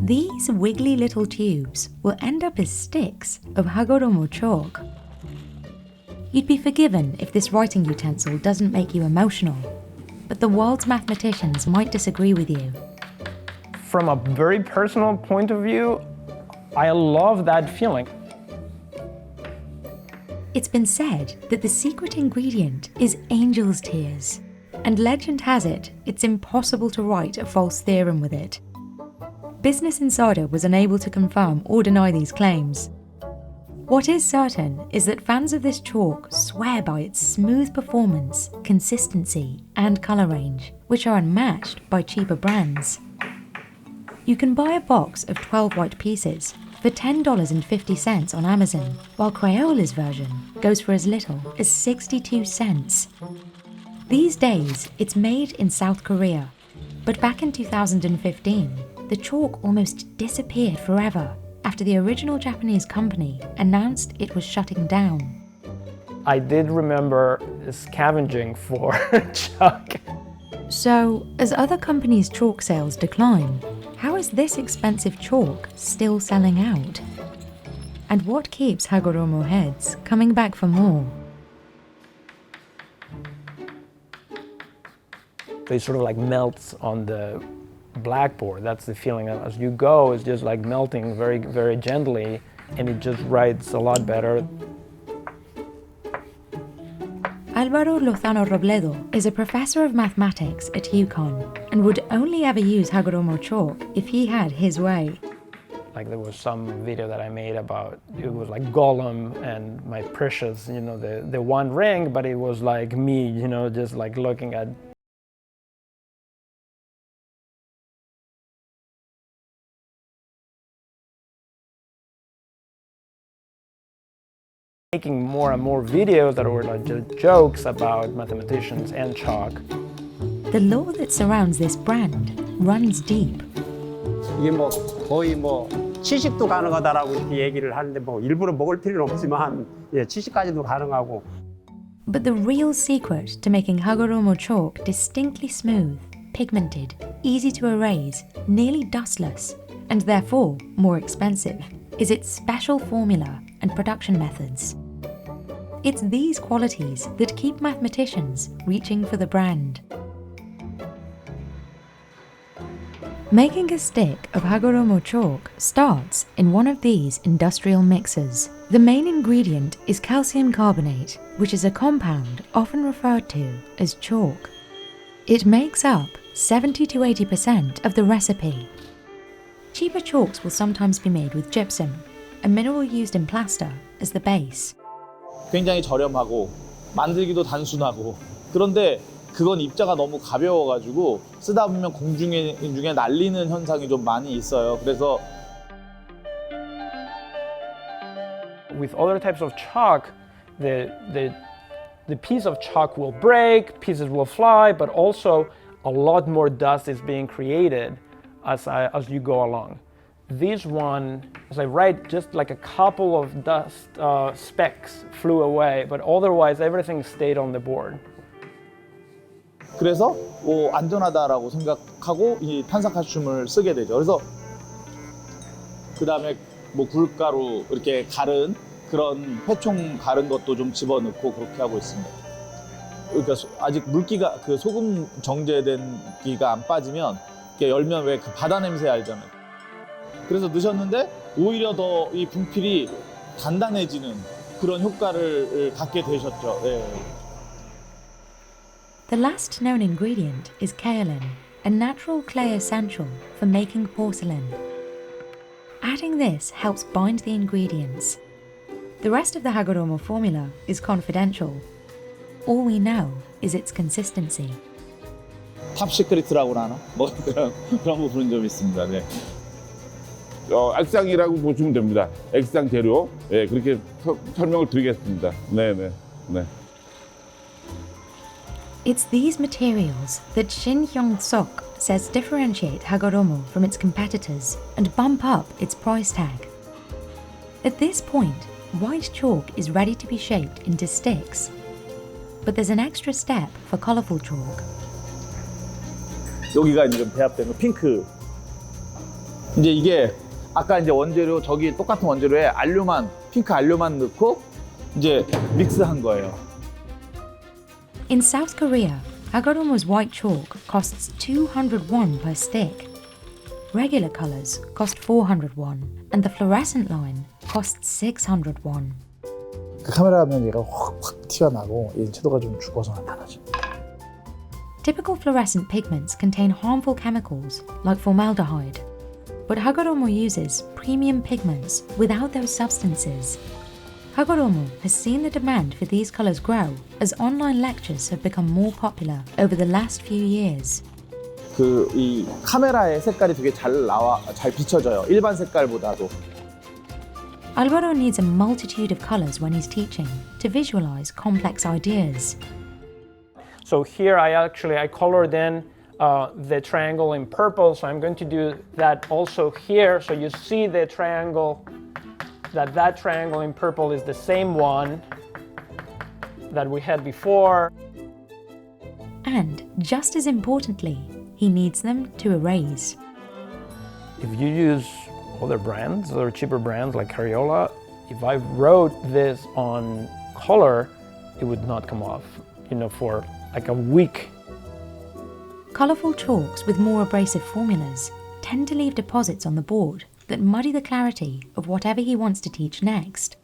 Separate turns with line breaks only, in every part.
These wiggly little tubes will end up as sticks of Hagoromo chalk. You'd be forgiven if this writing utensil doesn't make you emotional, but the world's mathematicians might disagree with you.
From a very personal point of view, I love that feeling.
It's been said that the secret ingredient is angel's tears, and legend has it it's impossible to write a false theorem with it. Business Insider was unable to confirm or deny these claims. What is certain is that fans of this chalk swear by its smooth performance, consistency, and colour range, which are unmatched by cheaper brands. You can buy a box of 12 white pieces for $10.50 on Amazon, while Crayola's version goes for as little as 62 cents. These days, it's made in South Korea, but back in 2015, the chalk almost disappeared forever after the original Japanese company announced it was shutting down.
I did remember scavenging for chalk.
So, as other companies' chalk sales decline, how is this expensive chalk still selling out? And what keeps Hagoromo heads coming back for more?
It sort of like melts on the blackboard. That's the feeling. As you go, it's just like melting very, very gently, and it just writes a lot better.
Álvaro Lozano Robledo is a professor of mathematics at UConn and would only ever use Hagoromo chalk if he had his way.
Like there was some video that I made about, it was like Gollum and my precious, the one ring, but it was like me, just like looking at making more and more videos that were like just jokes about mathematicians and chalk.
The lore that surrounds this brand runs deep.
이게 거의 취식도 가능하다라고 이렇게 얘기를 하는데 일부러 먹을 필요는 없지만 70까지도 가능하고.
But the real secret to making Hagoromo chalk distinctly smooth, pigmented, easy to erase, nearly dustless, and therefore more expensive, is its special formula and production methods. It's these qualities that keep mathematicians reaching for the brand. Making a stick of Hagoromo chalk starts in one of these industrial mixers. The main ingredient is calcium carbonate, which is a compound often referred to as chalk. It makes up 70 to 80% of the recipe. Cheaper chalks will sometimes be made with gypsum, a mineral used in plaster, as the base.
굉장히 저렴하고 만들기도 단순하고 그런데 그건 입자가 너무 가벼워가지고 쓰다 보면 공중에 날리는 현상이 좀 많이 있어요. 그래서
With other types of chalk, the piece of chalk will break, pieces will fly, but also a lot more dust is being created as you go along. This one, as I write, just like a couple of dust specks flew away, but otherwise everything stayed on the board.
그래서 안전하다라고 생각하고 이 탄산칼슘을 쓰게 되죠. 그래서 그 다음에 굴가루 이렇게 갈은 그런 회총 갈은 것도 좀 집어넣고 그렇게 하고 있습니다. 그러니까 아직 물기가 그 소금 정제된 기가 안 빠지면 이렇게 열면 왜 그 바다 냄새 알잖아요. 그래서 넣으셨는데 오히려 더 이 분필이 단단해지는 그런 효과를 갖게 되셨죠. 네.
The last known ingredient is kaolin, a natural clay essential for making porcelain. Adding this helps bind the ingredients. The rest of the Hagoromo formula is confidential. All we know is its consistency.
탑 시크릿이라고 하나? 그런 부분은 좀 있습니다. 네.
액상이라고 보시면 됩니다. 액상 재료. 네, 그렇게 설명을 드리겠습니다. 네.
It's these materials that Shin Hyeong-seok says differentiate Hagoromo from its competitors and bump up its price tag. At this point, white chalk is ready to be shaped into sticks. But there's an extra step for colourful chalk.
여기가 지금 배합된 거 핑크 이제 이게 아까 이제 원재료 저기 똑같은 원재료에 알료만 핑크 알료만 넣고 이제 믹스한 거예요.
In South Korea, Hagoromo's white chalk costs 200 won per stick. Regular colours cost 400 won, and the fluorescent line costs 600 won.
그 카메라 하면 얘가 확 튀어나고 인체도가 좀 죽어서 나타나죠.
Typical fluorescent pigments contain harmful chemicals like formaldehyde, but Hagoromo uses premium pigments without those substances. Hagoromo has seen the demand for these colours grow as online lectures have become more popular over the last few years.
그 이 카메라의 색깔이 되게 잘 비춰져요. 일반 색깔보다도.
Alvaro needs a multitude of colours when he's teaching to visualise complex ideas.
So here I colored in the triangle in purple, so I'm going to do that also here. So you see the triangle, that triangle in purple is the same one that we had before.
And just as importantly, he needs them to erase.
If you use other brands or cheaper brands like Cariola, if I wrote this on color, it would not come off, for like a week.
Colourful chalks with more abrasive formulas tend to leave deposits on the board that muddy the clarity of whatever he wants to teach next.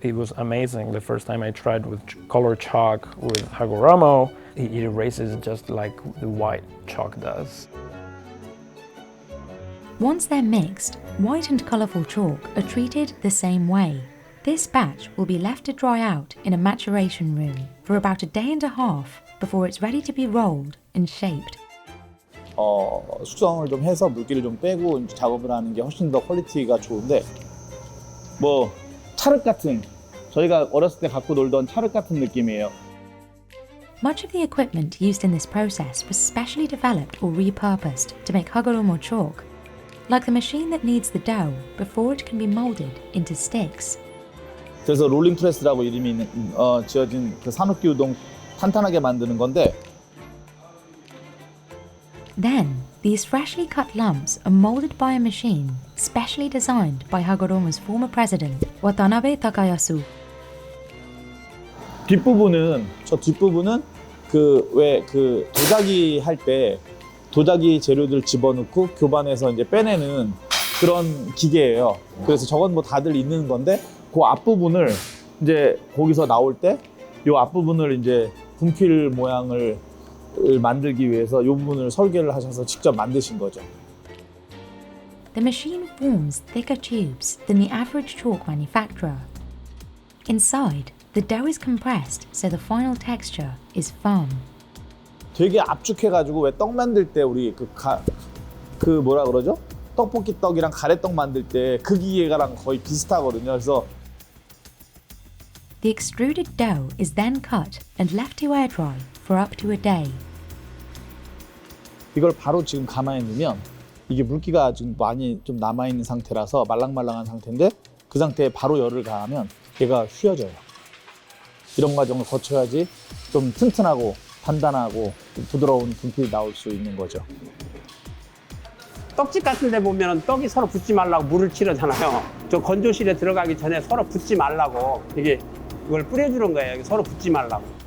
It was amazing the first time I tried with color chalk with Hagoromo. It erases just like the white chalk does.
Once they're mixed, white and colourful chalk are treated the same way. This batch will be left to dry out in a maturation room for about a day and a half before it's ready to be rolled and shaped.
숙성을 좀 해서 물기를 좀 빼고 이제 작업을 하는 게 훨씬 더 퀄리티가 좋은데 뭐 찰흙 같은 저희가 어렸을 때 갖고 놀던 찰흙 같은 느낌이에요.
Much of the equipment used in this process was specially developed or repurposed to make Hagoromo chalk, like the machine that kneads the dough before it can be moulded into sticks.
그래서 롤링 프레스라고 이름이 지어진 그 산후기 우동 탄탄하게 만드는 건데
Then, these freshly cut lumps are moulded by a machine specially designed by Hagoromo's former president, Watanabe Takayasu.
저 뒷부분은 그 도자기 할 때 도자기 재료들 집어넣고 교반에서 이제 빼내는 그런 기계예요. 그래서 저건 뭐 다들 있는 건데 그 앞부분을 이제 거기서 나올 때 이 앞부분을 이제 분필 모양을 만들기 위해서 이 부분을 설계를 하셔서 직접 만드신 거죠.
The machine forms thicker tubes than the average chalk manufacturer. Inside, the dough is compressed so the final texture is firm.
되게 압축해가지고 왜 떡 만들 때 우리 그 뭐라 그러죠? 떡볶이 떡이랑 가래떡 만들 때 그 기계랑 거의 비슷하거든요. 그래서
The extruded dough is then cut and left to air dry for up to a day.
이걸 바로 지금 가만히 두면 이게 물기가 지금 많이 좀 남아있는 상태라서 말랑말랑한 상태인데 그 상태에 바로 열을 가하면 얘가 휘어져요. 이런 과정을 거쳐야지 좀 튼튼하고 단단하고 부드러운 분필이 나올 수 있는 거죠.
떡집 같은 데 보면 떡이 서로 붙지 말라고 물을 치르잖아요. 저 건조실에 들어가기 전에 서로 붙지 말라고 이걸 뿌려주는 거예요. 서로 붙지 말라고.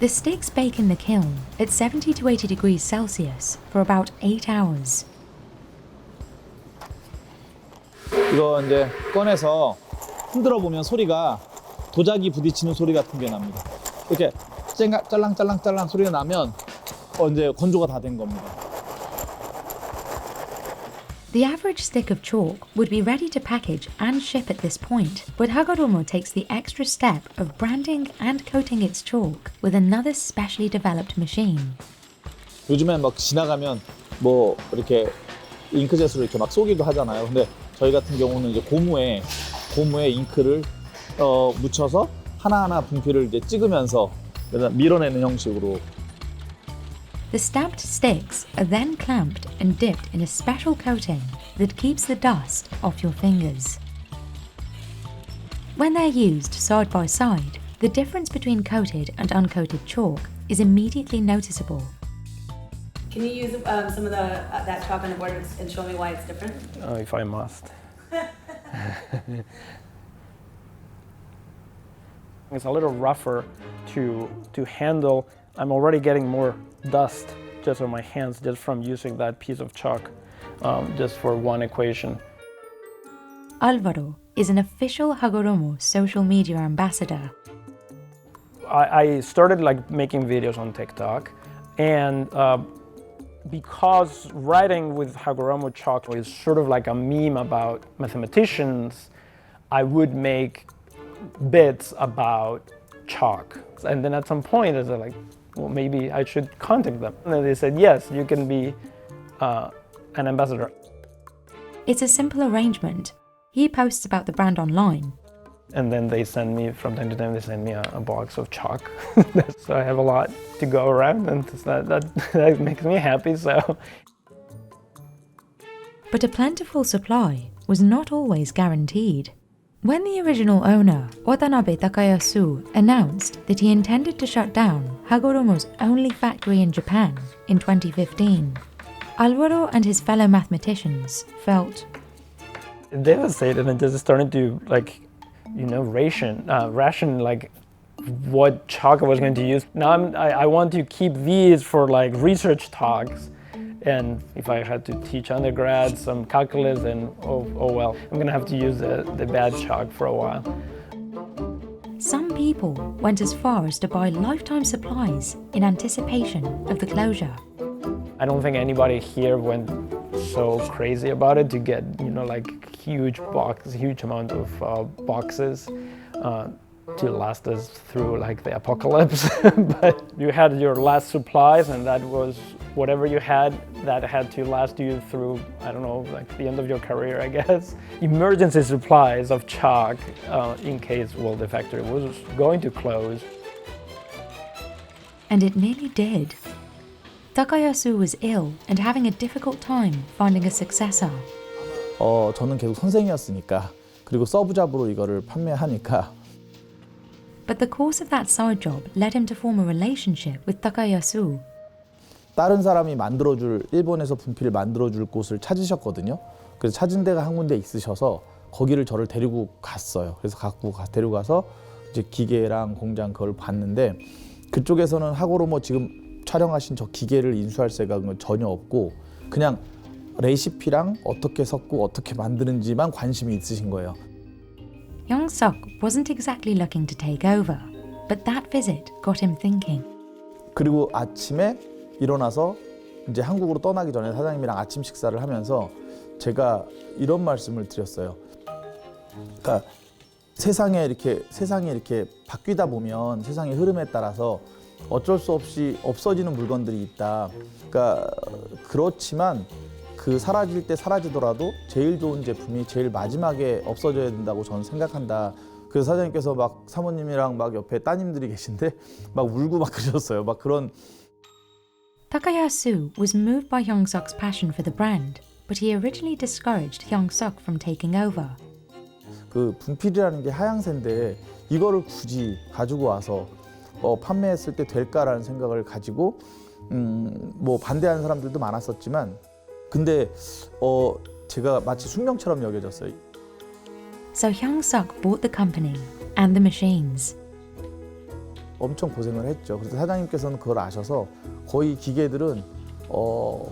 The sticks bake in the kiln at 70 to 80 degrees Celsius for about 8 hours.
이거 이제 꺼내서 흔들어 보면 소리가 도자기 부딪히는 소리 같은 게 납니다. 이렇게 짤랑짤랑짤랑 소리가 나면 이제 건조가 다 된 겁니다.
The average stick of chalk would be ready to package and ship at this point, but Hagoromo takes the extra step of branding and coating its chalk with another specially developed machine.
요즘엔 막 지나가면 뭐 이렇게 잉크젯으로 이렇게 막 쏘기도 하잖아요. 근데 저희 같은 경우는 이제 고무에 잉크를 묻혀서 하나하나 분필을 이제 찍으면서 밀어내는 형식으로.
The stamped sticks are then clamped and dipped in a special coating that keeps the dust off your fingers. When they're used side by side, the difference between coated and uncoated chalk is immediately noticeable.
Can you use some of that chalk on the board and show me why it's different?
If I must. It's a little rougher to handle. I'm already getting more dust just on my hands just from using that piece of chalk just for one equation.
Alvaro is an official Hagoromo social media ambassador.
I started making videos on TikTok, and because writing with Hagoromo chalk is sort of like a meme about mathematicians, I would make bits about chalk. And then at some point I was like, well, maybe I should contact them. And then they said, yes, you can be an ambassador.
It's a simple arrangement. He posts about the brand online.
And then they send me, from time to time, they send me a box of chalk. So I have a lot to go around, and that makes me happy, so.
But a plentiful supply was not always guaranteed. When the original owner, Watanabe Takayasu, announced that he intended to shut down Hagoromo's only factory in Japan in 2015, Alvaro and his fellow mathematicians felt
devastated and just started to ration what chalk I was going to use. Now I want to keep these for research talks, and if I had to teach undergrads some calculus, then oh well, I'm gonna have to use the bad chalk for a while.
Some people went as far as to buy lifetime supplies in anticipation of the closure.
I don't think anybody here went so crazy about it to get huge amount of boxes to last us through the apocalypse. But you had your last supplies, and that was whatever you had that had to last you through, I don't know, the end of your career, I guess. Emergency supplies of chalk in case, the factory was going to close.
And it nearly did. Takayasu was ill and having a difficult time finding a successor.
저는 계속 선생이었으니까, 그리고 서브잡으로 이거를 판매하니까.
But the course of that side job led him to form a relationship with Takayasu.
다른 사람이 만들어줄, 일본에서 분필을 만들어줄 곳을 찾으셨거든요. 그래서 찾은 데가 한 군데 있으셔서 거기를 저를 데리고 갔어요. 그래서 데리고 가서 이제 기계랑 공장 그걸 봤는데, 그쪽에서는 하고로모 지금 촬영하신 저 기계를 인수할 생각은 전혀 없고, 그냥 레시피랑 어떻게 섞고 어떻게 만드는지만 관심이 있으신 거예요.
Hyeong-seok wasn't exactly looking to take over, but that visit got him thinking.
그리고 아침에 일어나서 이제 한국으로 떠나기 전에 사장님이랑 아침 식사를 하면서 제가 이런 말씀을 드렸어요. 그러니까 세상이 이렇게 바뀌다 보면 세상의 흐름에 따라서 어쩔 수 없이 없어지는 물건들이 있다. 그러니까 그렇지만 그 사라질 때 사라지더라도 제일 좋은 제품이 제일 마지막에 없어져야 된다고 저는 생각한다. 그래서 사장님께서 막 사모님이랑 막 옆에 따님들이 계신데 막 울고 막 그러셨어요. 막 그런.
Takayasu was moved by Hyeong-seok's passion for the brand, but he originally discouraged Hyeong-seok from taking over.
그 분필이라는 게 하향세인데 이거를 굳이 가지고 와서 판매했을 때 될까라는 생각을 가지고 뭐 반대하는 사람들도 많았었지만 근데 제가 마치 숙명처럼 여겨졌어요.
So Hyeong-seok bought the company and the machines.
엄청 고생을 했죠. 그래서 사장님께서는 그걸 아셔서 거의 기계들은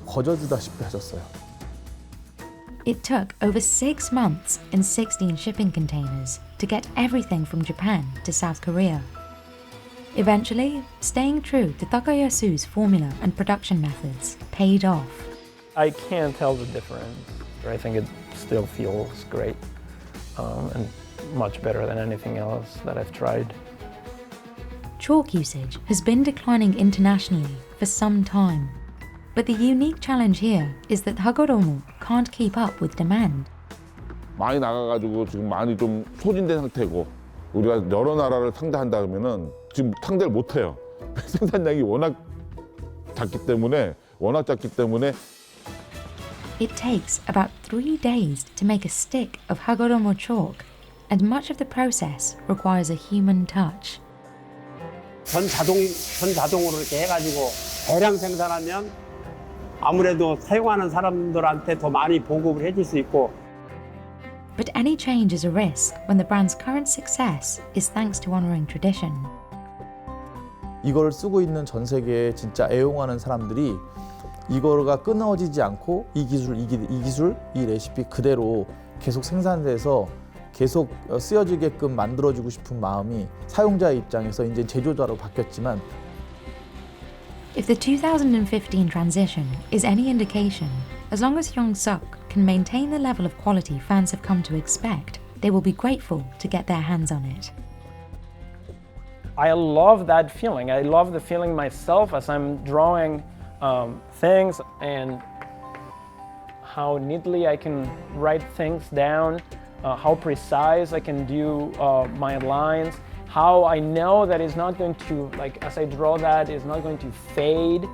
거저주다시피 하셨어요.
It took over 6 months and 16 shipping containers to get everything from Japan to South Korea. Eventually, staying true to Takayasu's formula and production methods paid off.
I can't tell the difference. I think it still feels great and much better than anything else that I've tried.
Chalk usage has been declining internationally for some time. But the unique challenge here is that Hagoromo can't keep up with demand.
많이 나가가지고 지금 많이 좀 소진된 상태고 우리가 여러 나라를 상대한다 그러면은 지금 상대를 못해요. 생산량이 워낙 작기 때문에
It takes about 3 days to make a stick of Hagoromo chalk, and much of the process requires a human touch.
전 자동으로 이렇게 해가지고 대량 생산하면 아무래도 사용하는 사람들한테 더 많이 보급을 해줄 수 있고.
But any change is a risk when the brand's current success is thanks to honouring tradition.
이걸 쓰고 있는 전 세계에 진짜 애용하는 사람들이 이거가 끊어지지 않고 이 기술, 이 레시피 그대로 계속 생산돼서 계속 쓰여지게끔 만들어주고 싶은 마음이 사용자의 입장에서 이제 제조자로 바뀌었지만
If the 2015 transition is any indication, as long as Hyeong-seok can maintain the level of quality fans have come to expect, they will be grateful to get their hands on it.
I love that feeling. I love the feeling myself as I'm drawing things and how neatly I can write things down, how precise I can do my lines, how I know that it's not going to, like as I draw that, it's not going to fade.